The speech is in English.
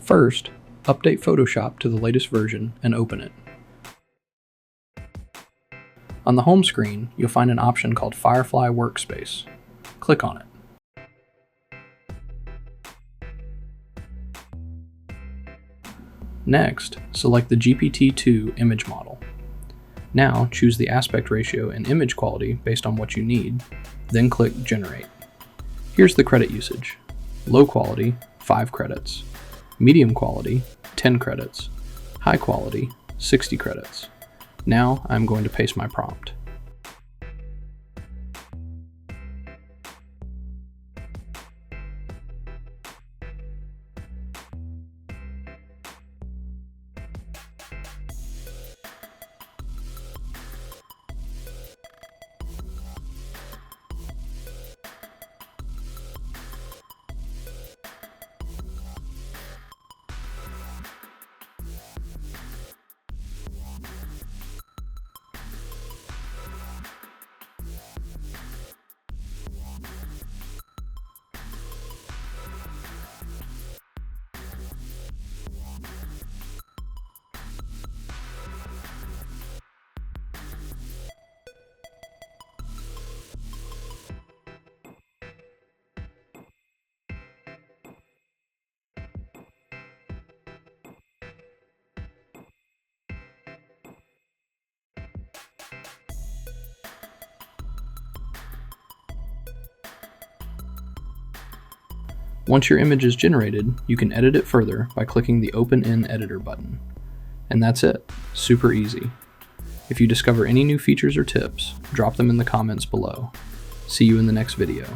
First, update Photoshop to the latest version and open it. On the home screen, you'll find an option called Firefly Workspace. Click on it. Next, select the GPT-2 image model. Now, choose the aspect ratio and image quality based on what you need, then click Generate. Here's the credit usage. Low quality, 5 credits. Medium quality, 10 credits. High quality, 60 credits. Now, I'm going to paste my prompt. Once your image is generated, you can edit it further by clicking the Open in Editor button. And that's it. Super easy. If you discover any new features or tips, drop them in the comments below. See you in the next video.